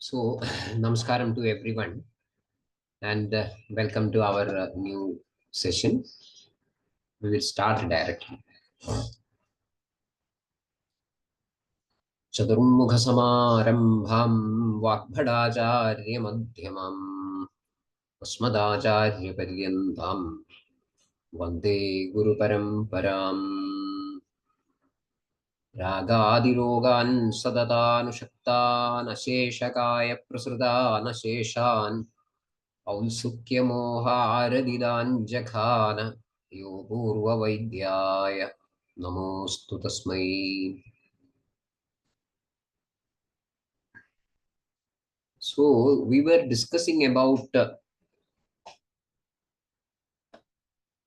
So, namaskaram to everyone and welcome to our new session. We will start directly. Chaturmukha samarambham vakbhadacharya madhyamam asmadacharya paryantam vande guru paramparam ragadirogan sadatanushaktan asheshakaya prasrutan asheshan औत्सुक्यमोहारदिदाञ्जघान यो पूर्ववैद्याय नमोऽस्तु तस्मै. So we were discussing about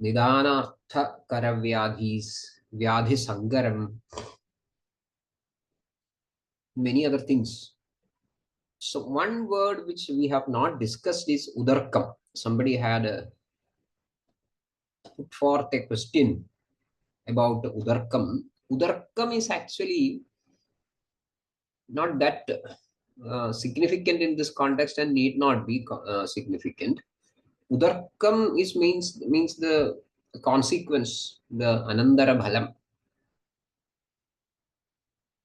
Nidanartha Karavyadhis, Vyadhi Sangaram, many other things. So one word which we have not discussed is Udarkam. Somebody had put forth a question about Udarkam. Udarkam is actually not that significant in this context and need not be significant. Udarkam is means the consequence, the anandara bhalam.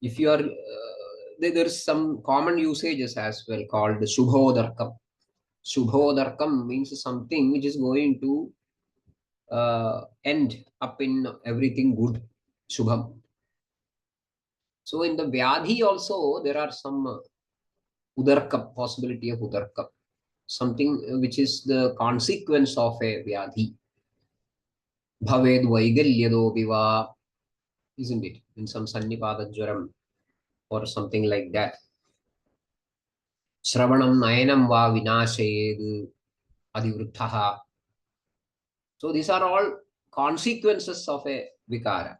If you are there is some common usages as well called shubhodarkam. Shubhodarkam means something which is going to end up in everything good, shubham. So in the vyadhi also there are some udarkam, possibility of udarkam, something which is the consequence of a vyadhi. Bhaved vaigalyadopi viva, isn't it? In some sannipada jwaram or something like that. Shravanam nayanam va vinashayed adivrutthaha. So these are all consequences of a vikara.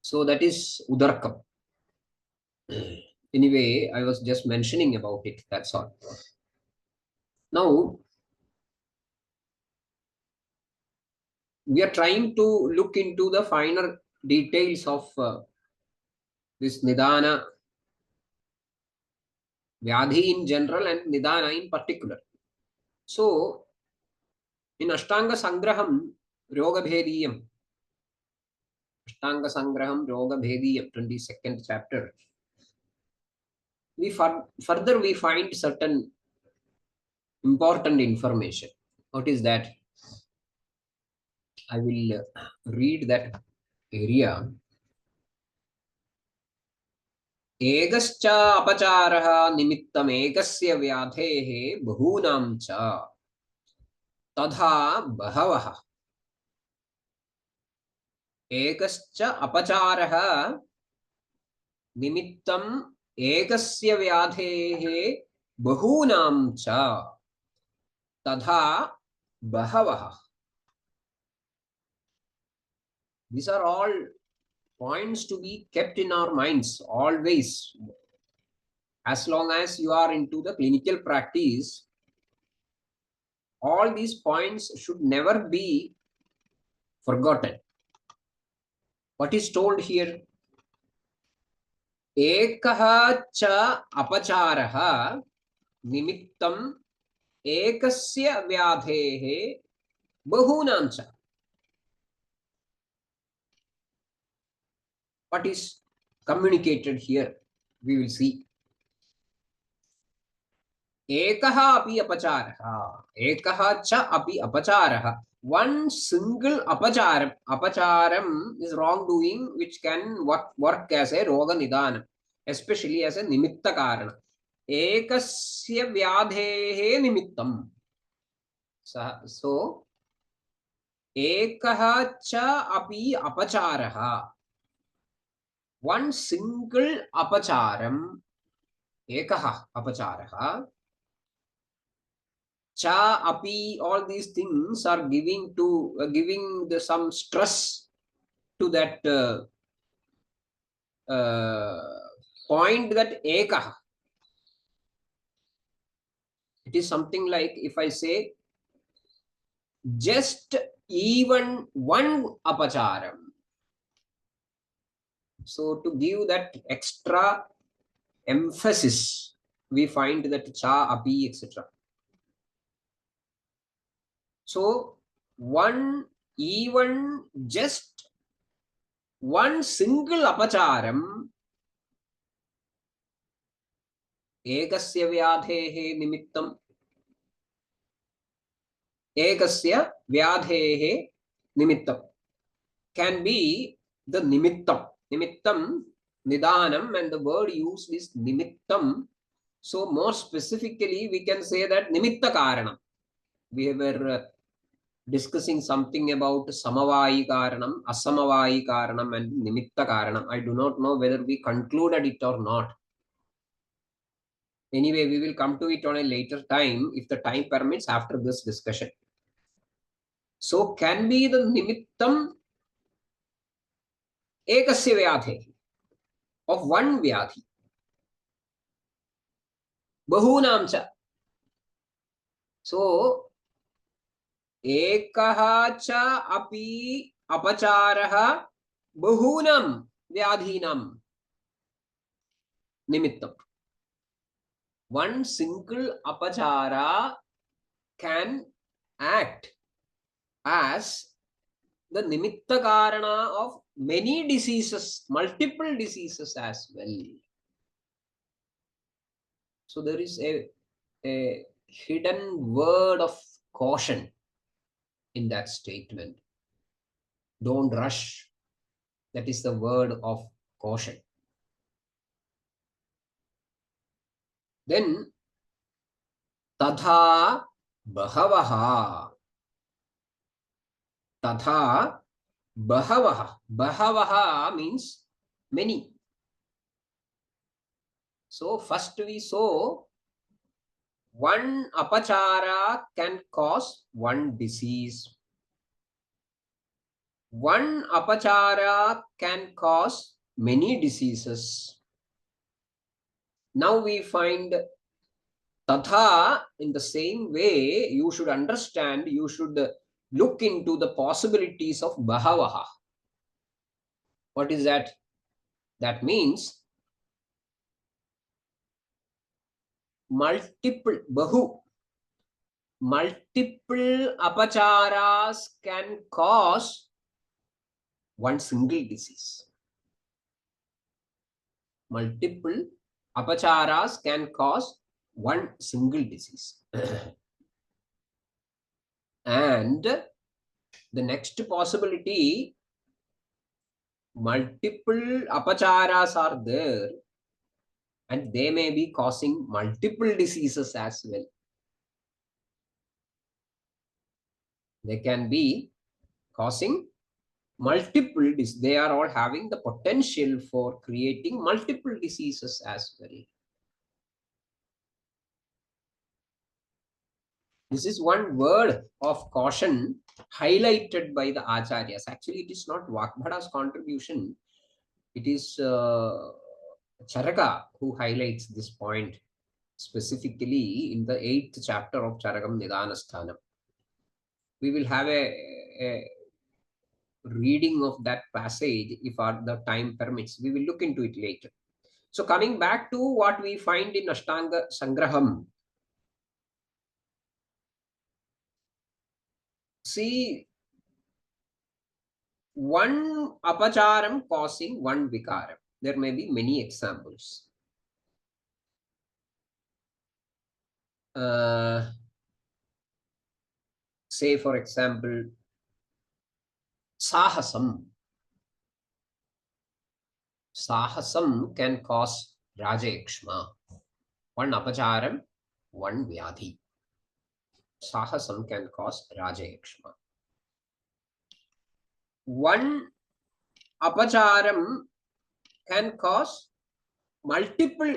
So that is udarkam. Anyway, I was just mentioning about it. That's all. Now, we are trying to look into the finer details of this Nidana, Vyadhi in general and Nidana in particular. So, in Ashtanga Sangraham, Roga Bhediyam, Ashtanga Sangraham, Roga Bhediyam, 22nd chapter, we further we find certain important information. What is that? I will read that area. Egascha apacharaha nimittam egasya vyadhehe bahunam cha tadha bahavaha. Egascha apacharaha nimittam ekasya vyadhehe bahunam cha tadha bahavaha. These are all points to be kept in our minds always. As long as you are into the clinical practice, all these points should never be forgotten. What is told here? Ekaha cha apacharaha nimittam ekasya vyadhehe bahunam cha. What is communicated here? We will see. Ekaha api apacharaha. Ekaha cha api apacharaha. One single apacharam. Apacharam is wrongdoing which can work as a roga nidana, especially as a nimitta karana. Ekasya vyadhehe nimittam. So, ekaha cha api apacharaha. One single apacharam, ekaha apacharaha, cha api, all these things are giving some stress to that point, that ekaha. It is something like if I say just even one apacharam. So to give that extra emphasis we find that cha, api, etc. So even just one single apacharam ekasya vyadhehe nimittam can be the nimittam. Nimittam, nidanam, and the word used is nimittam. So more specifically, we can say that nimitta karanam. We were discussing something about samavayi karanam, asamavayi karanam, and nimitta karanam. I do not know whether we concluded it or not. Anyway, we will come to it on a later time if the time permits after this discussion. So can be the nimittam ekasya vyadhehi, of one vyadhi. Bahunam cha. So ekah cha api apacharah bahunam vyadhinam nimittam. One single apachara can act as the nimitta karana of many diseases, multiple diseases as well. So there is a hidden word of caution in that statement. Don't rush. That is the word of caution. Then tadha bahavaha. Tadha bahavaha. Bahavaha means many. So first we saw one apachara can cause one disease. One apachara can cause many diseases. Now we find tatha in the same way. You should understand, you should look into the possibilities of bahavaha. What is that? That means multiple apacharas can cause one single disease. Multiple apacharas can cause one single disease. And the next possibility, multiple apacharas are there and they may be causing multiple diseases as well. They can be causing multiple diseases. They are all having the potential for creating multiple diseases as well. This is one word of caution highlighted by the acharyas. Actually, it is not Vakbhada's contribution. It is Charaka who highlights this point specifically in the 8th chapter of Charakam Nidanasthanam. We will have a reading of that passage if the time permits. We will look into it later. So coming back to what we find in Ashtanga Sangraham. See, one apacharam causing one vikaram. There may be many examples. Say, for example, sahasam. Sahasam can cause rajayakshma. One apacharam, one vyadhi. Sahasam can cause rajayakshma. One apacharam can cause multiple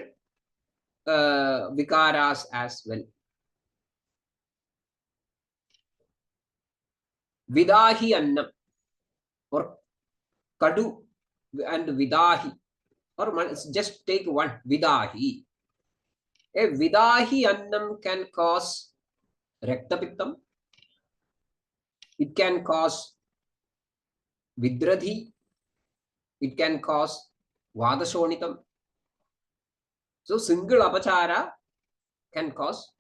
vikaras as well. Vidahi annam or kadu and vidahi, or just take one vidahi. A vidahi annam can cause raktapittam. It can cause vidradhi. It can cause vadashonitam. So single apachara can cause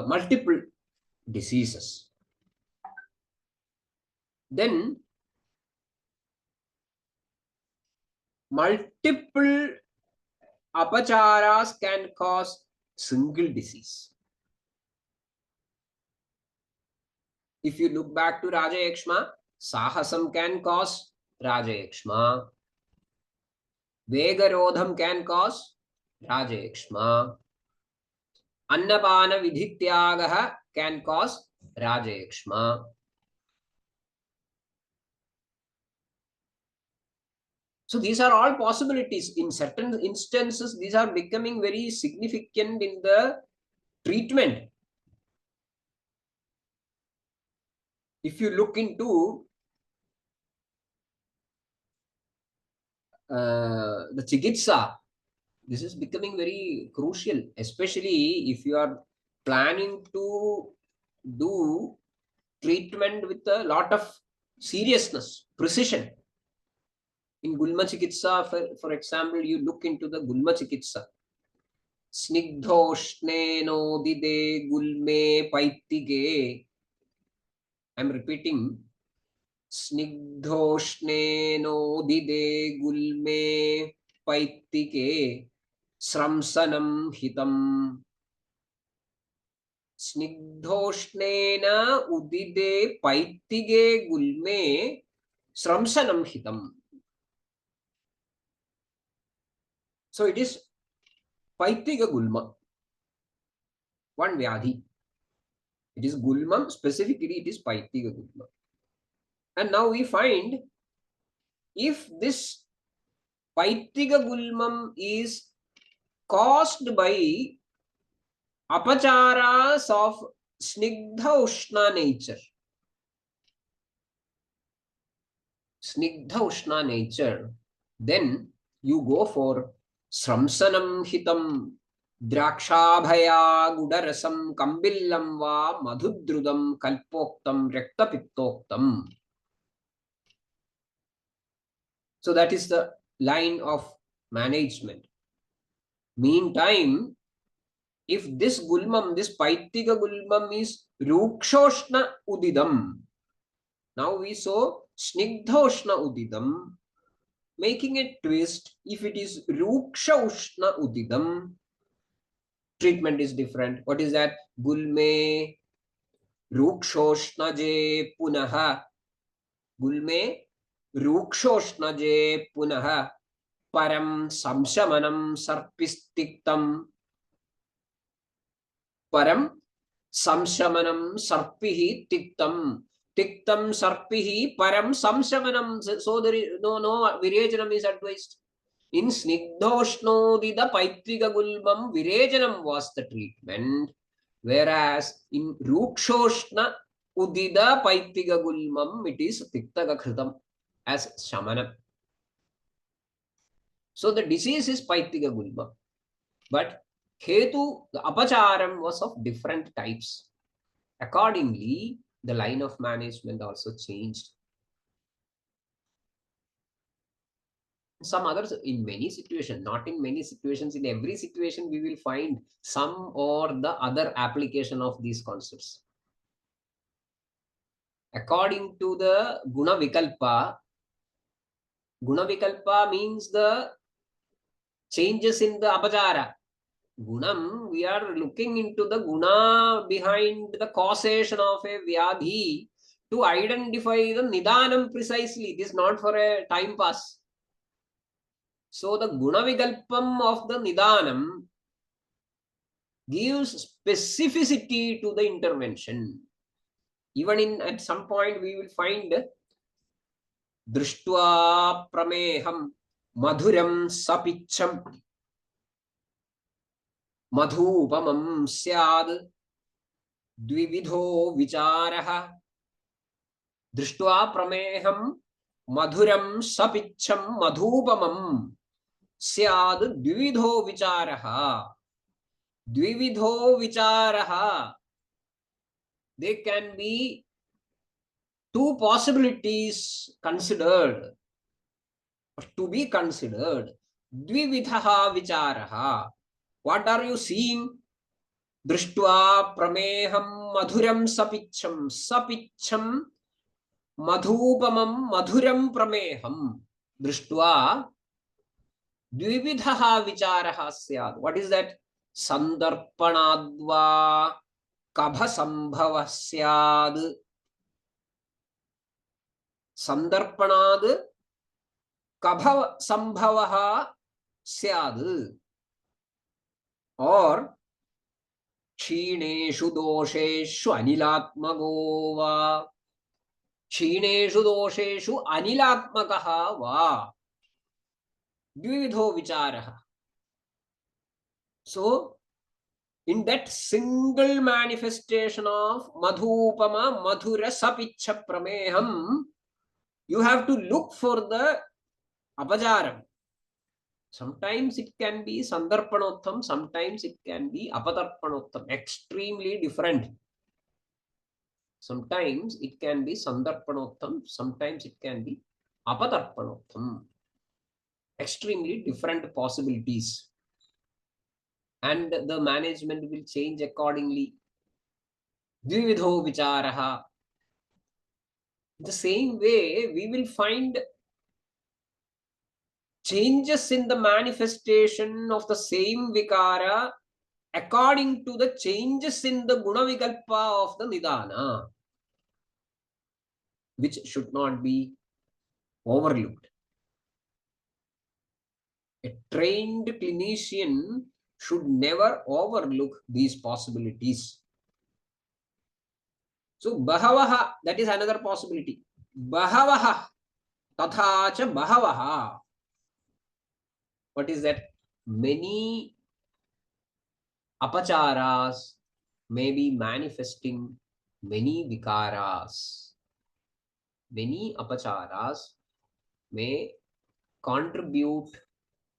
multiple diseases. Then multiple apacharas can cause single disease. If you look back to Rajayakshma, Sahasam can cause Rajayakshma. Vegarodham can cause Rajayakshma. Annapana Vidhityagaha can cause Rajayakshma. So these are all possibilities. In certain instances, these are becoming very significant in the treatment. If you look into the chikitsa, this is becoming very crucial, especially if you are planning to do treatment with a lot of seriousness, precision. In Gulma Chikitsa, for example, you look into the Gulma Chikitsa. Snigdhoshne nodide gulme paitige. I'm repeating. Snigdhoshne nodide gulme paitige. Sramsanam hitam. Snigdhoshne udide paitige gulme sramsanam hitam. So it is Paitiga Gulma, one Vyadhi. It is Gulma, specifically it is Paitiga Gulma. And now we find if this Paitiga Gulmam is caused by apacharas of Snigdha Ushna nature. Snigdha Ushna nature, then you go for Sramsanam Hitam. Drakshabhaya gudarasam kambillam va madhudrudam kalpoktam rektapitoktam. So that is the line of management. Meantime, if this gulmam, this paitiga gulmam is rukshoshna udidam. Now we saw snigdhoshna udidam. Making a twist, if it is ruksha ushna udidam, treatment is different. What is that? Gulme rukshoshnaje punaha. Gulme rukshoshnaje punaha. Param samshamanam sarpistiktam. Param samshamanam sarpihi tiktam. Tiktam sarpihi param samshamanam. So there is no virejanam is advised. In Snigdhoshnoodida Paitriga Gulmam, Virejanam was the treatment, whereas in Rukshoshna Udida Paitriga Gulmam, it is Tiktaga Kritam as Shamanam. So the disease is Paitriga Gulmam, but Ketu, the Apacharam was of different types. Accordingly, the line of management also changed. Some others, in many situations, not in many situations, in every situation we will find some or the other application of these concepts. According to the Guna Vikalpa means the changes in the Apachara. Gunam, we are looking into the Guna behind the causation of a Vyadhi to identify the Nidanam precisely. This is not for a time pass. So the Gunavikalpam of the Nidanam gives specificity to the intervention. Even at some point we will find Drishtva Prameham Madhuram Sapicham Madhupamam Syad Dvividho Vicharaha. Drishtva Prameham Madhuram Sapicham Madhupamam Syad Dvividho Vicharaha. Dvividho Vicharaha. There can be two possibilities considered, to be considered. Dvividha Vicharaha. What are you seeing? Drishtva prameham madhuram sapicham. Sapicham madhupamam madhuram prameham. Drishtva dvividha vicharaha syad. What is that? Sandarpanadva kabha sambhava syad. Sandarpanad kabha sambhava syad. Or क्षीणेषु दोषेषु अनिलात्मको वा क्षीणेषु दोषेषु अनिलात्मकः वा द्विविधो विचारः. So in that single manifestation of madhupama madhura sapicha prameham, you have to look for the apajaram. Sometimes it can be sandarpanottam, sometimes it can be apatarpanottam, extremely different. Sometimes it can be sandarpanottam, sometimes it can be apatarpanottam. Extremely different possibilities. And the management will change accordingly. Dvividho vicharaha. The same way, we will find changes in the manifestation of the same vikara according to the changes in the guna vikalpa of the nidana, which should not be overlooked. A trained clinician should never overlook these possibilities. So bahavaha, that is another possibility. Bahavaha tatha cha bahavaha. What is that? Many apacharas may be manifesting many vikaras. Many apacharas may contribute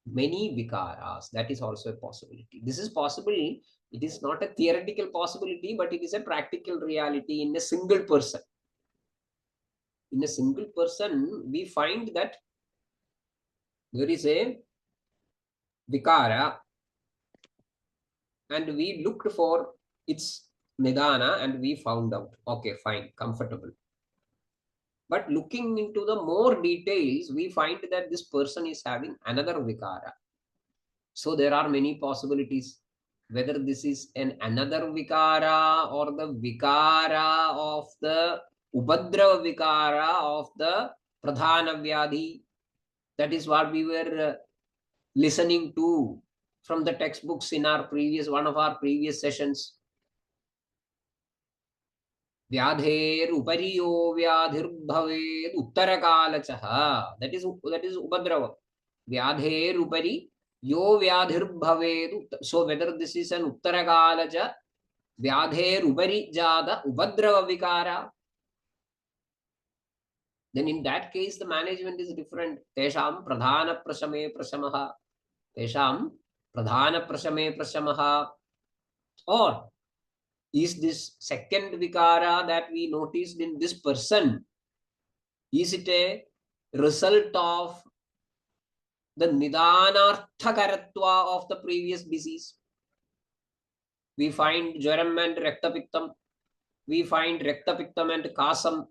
many vikaras. That is also a possibility. This is possible. It is not a theoretical possibility, but it is a practical reality in a single person. In a single person, we find that there is a vikara and we looked for its nidana and we found out, okay, fine, comfortable. But looking into the more details, we find that this person is having another vikara. So there are many possibilities, whether this is another vikara or the vikara of the upadrava vikara of the pradhana vyadhi. That is what we were listening to from the textbooks in our one of our previous sessions. Vyadher upariyo vyadhir bhaved uttarakalachaha. That is upadrava. Vyadher upari yo vyadhir bhaved. So whether this is an uttarakalacha vyadher upari jada upadrava vikara, then in that case the management is different. Tesham pradhana prashame prashamaha. Tesham pradhana prashame prashamaha. Or is this second vikara that we noticed in this person, is it a result of the nidanarthakaratva of the previous disease? We find jwaram and rektapiktam. We find rektapiktam and kasam.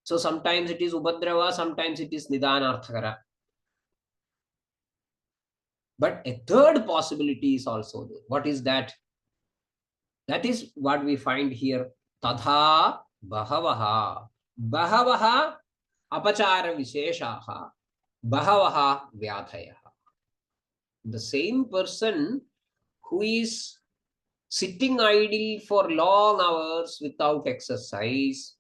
So sometimes it is upadrava, sometimes it is nidanarthakara. But a third possibility is also there. What is that? That is what we find here. Tadha bahavaha. Bahavaha apachara visheshaha. Bahavaha vyadhayaha. The same person who is sitting idle for long hours without exercise,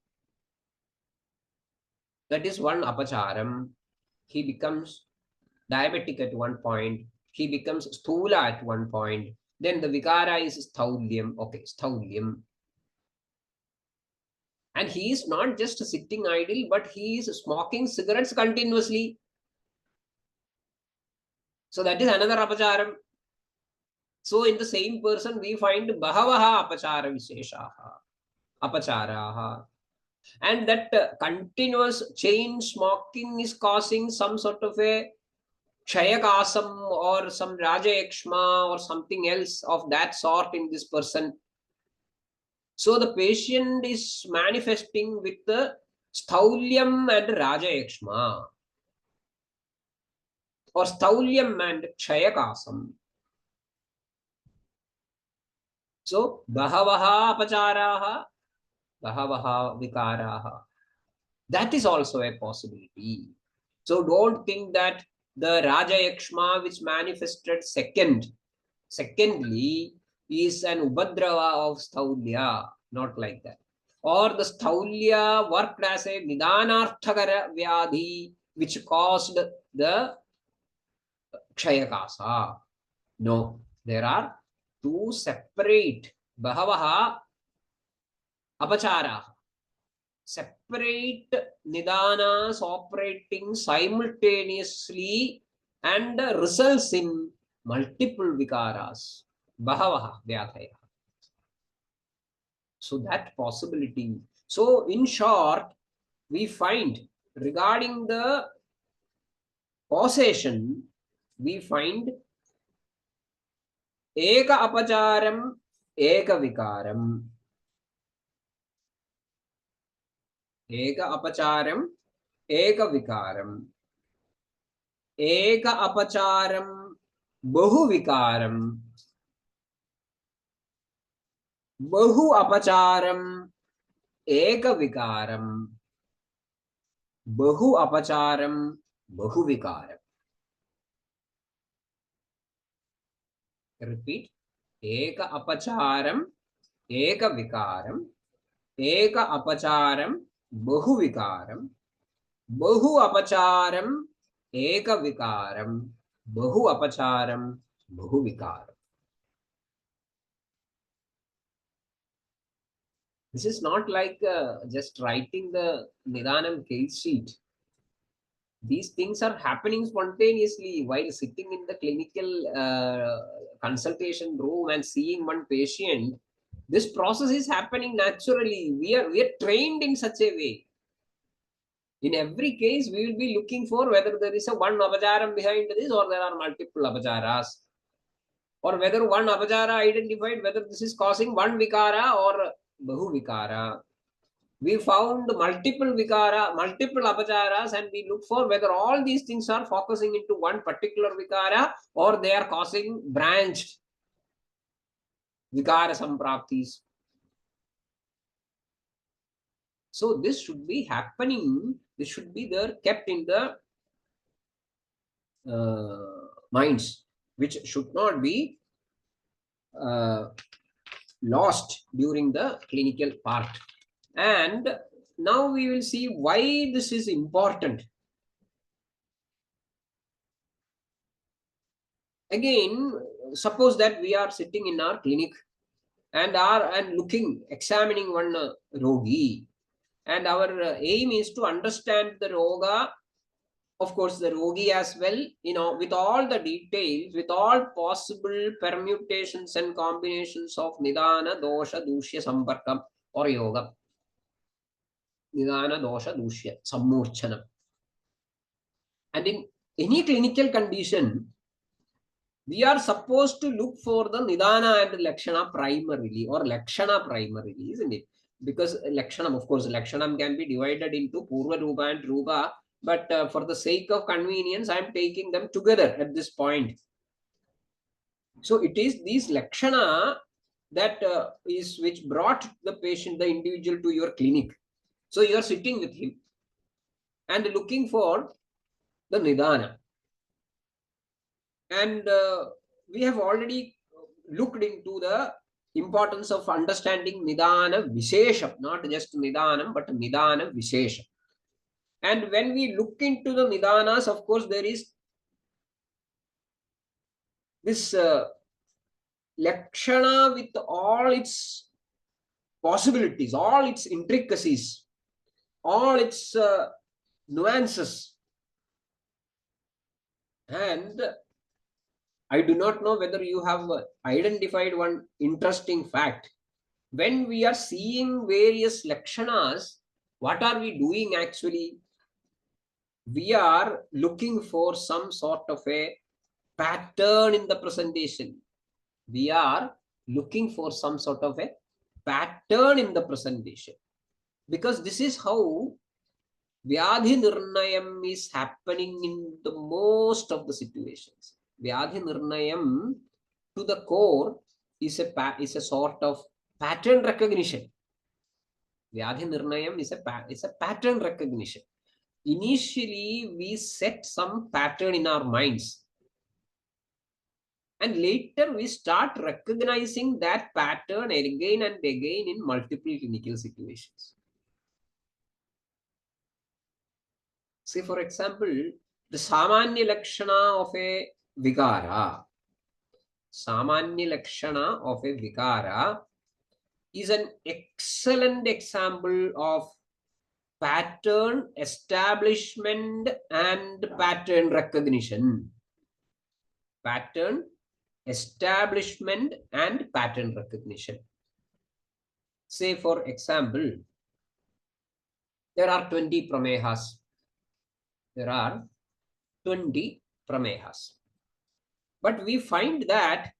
that is one apacharam. He becomes diabetic at one point. He becomes sthula at one point. Then the vikara is staulyam. Okay, staulyam. And he is not just sitting idle, but he is smoking cigarettes continuously. So that is another apacharam. So in the same person, we find bahavaha apachara visheshaha, apacharaha. And that continuous chain smoking is causing some sort of a Kshayakasam or some Rajayakshma or something else of that sort in this person. So the patient is manifesting with the Staulyam and Rajayakshma, or Staulyam and Kshayakasam. So Bahavaha Apacharaha, Bahavaha Vikaraha. That is also a possibility. So don't think that the Rajayakshma which manifested secondly is an Ubadrava of Staulya, not like that. Or the Staulya worked as a Nidanarthakara Vyadhi which caused the Kshayakasa. No, there are two separate Bahavaha Apachara, separate nidanas operating simultaneously and results in multiple vikaras, bahavaha vyadhaya. So that possibility. So in short, we find regarding the causation, we find eka apacharam, eka vikaram, eka apacharam, eka vikaram, eka apacharam, बहु विकारम, बहु अपचारम, एक विकारम, बहु अपचारम, बहु विकारम. Repeat. एक अपचारम, एक विकारम, एक अपचारम, बहु विकारम, बहु अपचारम, एक विकारम, बहु अपचारम, बहु विकारम. This is not like just writing the Nidanam case sheet. These things are happening spontaneously while sitting in the clinical consultation room and seeing one patient. This process is happening naturally. We are trained in such a way. In every case, we will be looking for whether there is a one apacharam behind this or there are multiple apacharas. Or whether one apachara identified, whether this is causing one vikara or bahu vikara. We found multiple vikara, multiple apacharas, and we look for whether all these things are focusing into one particular vikara or they are causing branched vikara sampraptis. So this should be happening. This should be there, kept in the minds, which should not be lost during the clinical part. And now we will see why this is important. Again, suppose that we are sitting in our clinic and looking, examining one rogi, and our aim is to understand the roga, of course the rogi as well, with all the details, with all possible permutations and combinations of nidana, dosha, dushya, samparkam or yoga. Nidana, dosha, dushya, sammurchanam. And in any clinical condition, we are supposed to look for the Nidana and Lakshana primarily, or Lakshana primarily, isn't it? Because Lakshanam, of course, Lakshanam can be divided into Purva Rupa and Rupa, but for the sake of convenience, I am taking them together at this point. So it is these Lakshana that is which brought the patient, the individual to your clinic. So you are sitting with him and looking for the Nidana. And we have already looked into the importance of understanding Nidana Vishesham, not just Nidanam, but Nidana Vishesham. And when we look into the Nidanas, of course, there is this Lakshana with all its possibilities, all its intricacies, all its nuances. And I do not know whether you have identified one interesting fact. When we are seeing various lakshanas, what are we doing actually? we are looking for some sort of a pattern in the presentation. We are looking for some sort of a pattern in the presentation, because this is how Vyadhi Nirnayam is happening in the most of the situations. Vyadhi Nirnayam to the core is a sort of pattern recognition. Vyadhi Nirnayam is a pattern recognition. Initially, we set some pattern in our minds, and later we start recognizing that pattern again and again in multiple clinical situations. Say, for example, the Samanya Lakshana of a Vigara. Samanya Lakshana of a Vigara is an excellent example of pattern establishment and pattern recognition. Pattern establishment and pattern recognition. Say, for example, there are 20 pramehas. There are 20 pramehas. But we find that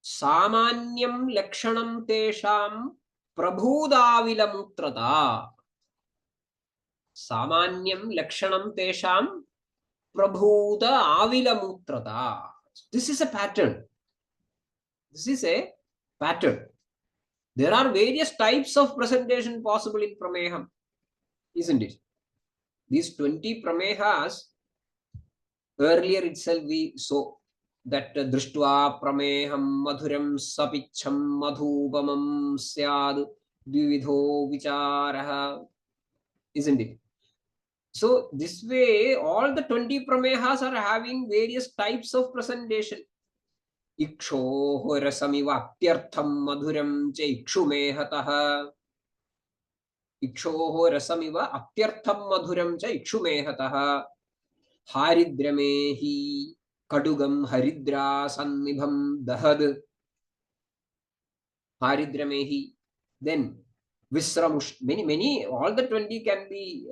Samanyam Lakshanam Tesham Prabhudavilamutrata. Samanyam Lakshanam Tesham Prabhuda Avilamutrata. This is a pattern. This is a pattern. There are various types of presentation possible in Prameham, isn't it? These 20 Pramehas, earlier itself we saw that Drishtva Prameham Madhuram Sapicham Madhupamam Syad Dvividho Vicharaha, isn't it? So this way, all the 20 Pramehas are having various types of presentation. Ikshoho rasamiva aptyartham madhuram cha ikshumehataha. Ikshoho rasamiva aptyartham madhuram cha ikshumehataha. Haridramehi kadugam haridra sannibham dahad. Haridramehi. Then Visramush. Many, all the 20 can be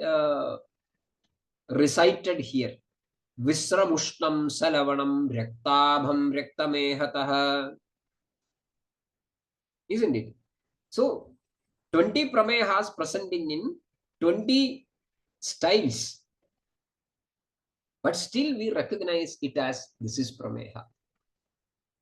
recited here. Visramushnam salavanam rektabham rektamehataha. Isn't it? So 20 pramehas presenting in 20 styles, but still we recognize it as this is prameha.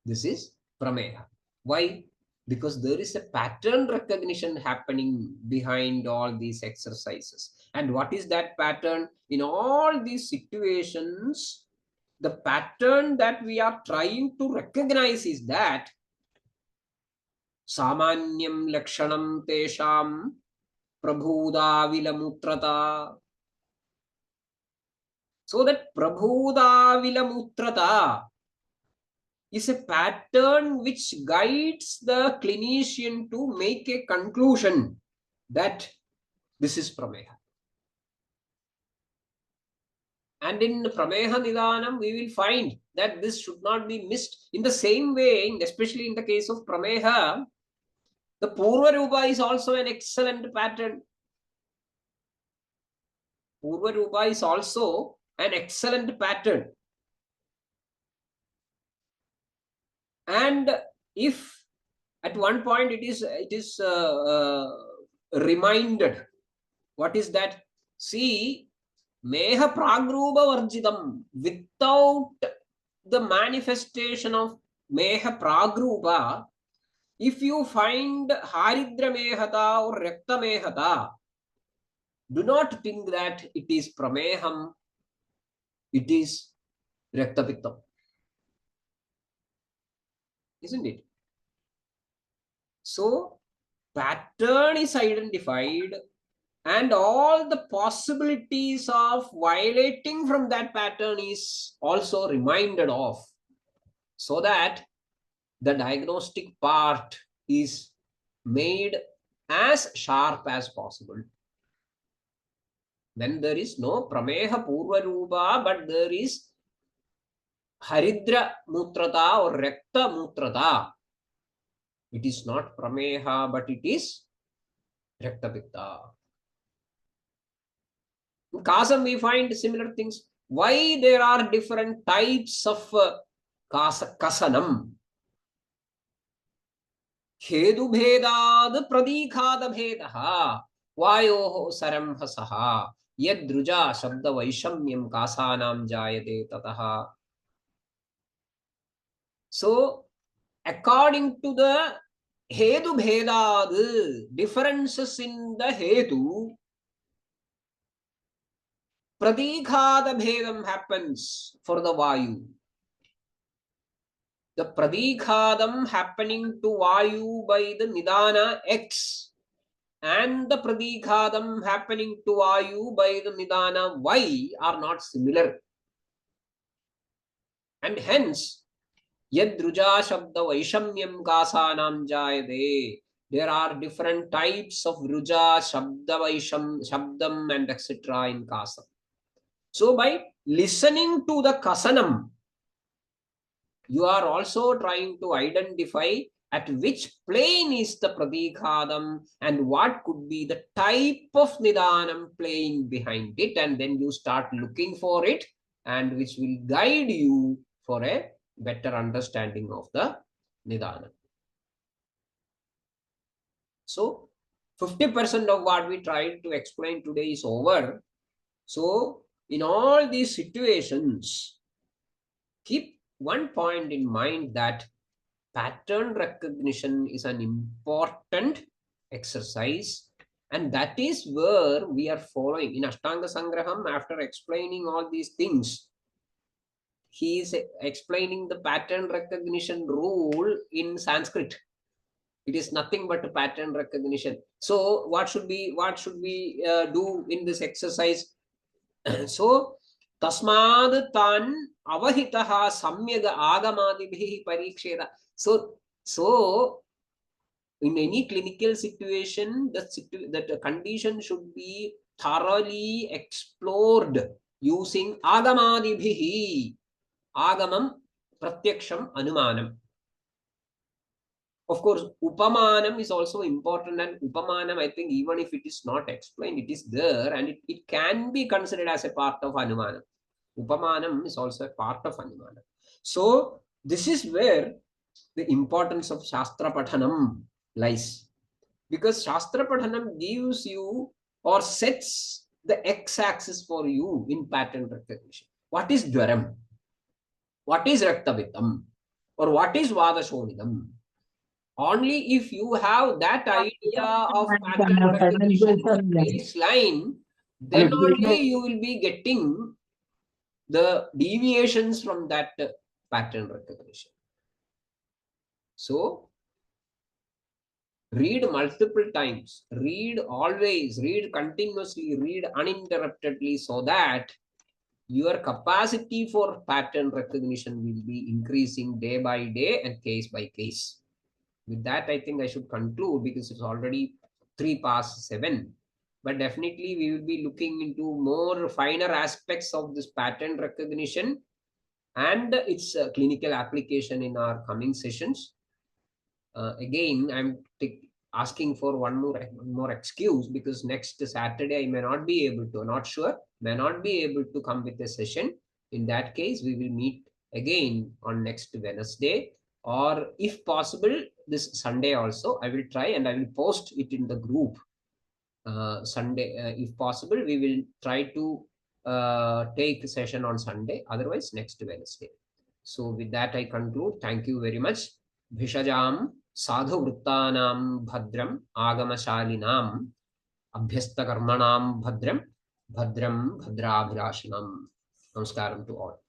This is prameha. Why? Because there is a pattern recognition happening behind all these exercises. And what is that pattern? In all these situations, the pattern that we are trying to recognize is that Samanyam Lakshanam Tesham Prabhudavilamutrata. So that Prabhudavilamutrata is a pattern which guides the clinician to make a conclusion that this is Prameha. And in Prameha Nidanam, we will find that this should not be missed. In the same way, especially in the case of Prameha, the Purva Rupa is also an excellent pattern. Purva Rupa is also an excellent pattern. And if at one point it is reminded, what is that? See, Meha Pragrupa Varjidam, without the manifestation of Meha Pragrupa, if you find Haridra Mehata or Rekta Mehata, do not think that it is Prameham, it is Rekta Pittam. Isn't it? So, pattern is identified and all the possibilities of violating from that pattern is also reminded of, so that the diagnostic part is made as sharp as possible. Then there is no Prameha Purva Rupa, but there is Haridra Mutrata or Rekta Mutrata. It is not Prameha, but it is Rekta Pitta. Kasam, we find similar things. Why there are different types of kasanam? Hedubhedad pradikada bhedaha vayoho sarambhasaha yadruja shabda vaishamyam kasanam jayate tataha. So, according to the Hedu Bhedad, differences in the Hedu, Pradikada Bhedam happens for the Vayu. The Pradikadam happening to Vayu by the Nidana X and the Pradikadam happening to Vayu by the Nidana Y are not similar. And hence, Yadruja Shabda Vaishamyam Kasanam Jayade. There are different types of Ruja, Shabda Vaisham, Shabdam, and etc. in Kasam. So by listening to the Kasanam, you are also trying to identify at which plane is the Pradikadam and what could be the type of Nidanam playing behind it, and then you start looking for it, and which will guide you for a better understanding of the Nidanam. So 50% of what we tried to explain today is over. So in all these situations, keep one point in mind, that pattern recognition is an important exercise, and that is where we are following. In Ashtanga Sangraham, after explaining all these things, he is explaining the pattern recognition rule in Sanskrit. It is nothing but a pattern recognition. So what should we do in this exercise? So tasmad tan avahitaha samyaga agamadibhi pariksheda. So in any clinical situation, that condition should be thoroughly explored using agamadibhi. Agamam, pratyaksham, anumanam. Of course, upamanam is also important, and upamanam, I think, even if it is not explained, it is there, and it can be considered as a part of anumanam. Upamanam is also a part of anumanam. So this is where the importance of Shastra Pathanam lies. Because Shastra Pathanam gives you or sets the x-axis for you in pattern recognition. What is Dwaram? What is Raktavitam? Or what is Vadashonidam? Only if you have that idea of pattern recognition baseline, then only you will be getting the deviations from that pattern recognition. So read multiple times, read always, read continuously, read uninterruptedly, so that your capacity for pattern recognition will be increasing day by day and case by case. With that, I think I should conclude, because it's already 7:03. But definitely we will be looking into more finer aspects of this pattern recognition and its clinical application in our coming sessions. Again, I'm asking for one more excuse, because next Saturday I may not be able to, not sure, may not be able to come with a session. In that case, we will meet again on next Wednesday, or if possible this Sunday also. I will try and I will post it in the group. Sunday, if possible, we will try to take a session on Sunday, otherwise next Wednesday. So with that I conclude. Thank you very much. Bhishajam sadhu vrittanam bhadram agamasalinam abhyasta karmanam bhadram bhadrabhirashinam. Namaskaram to all.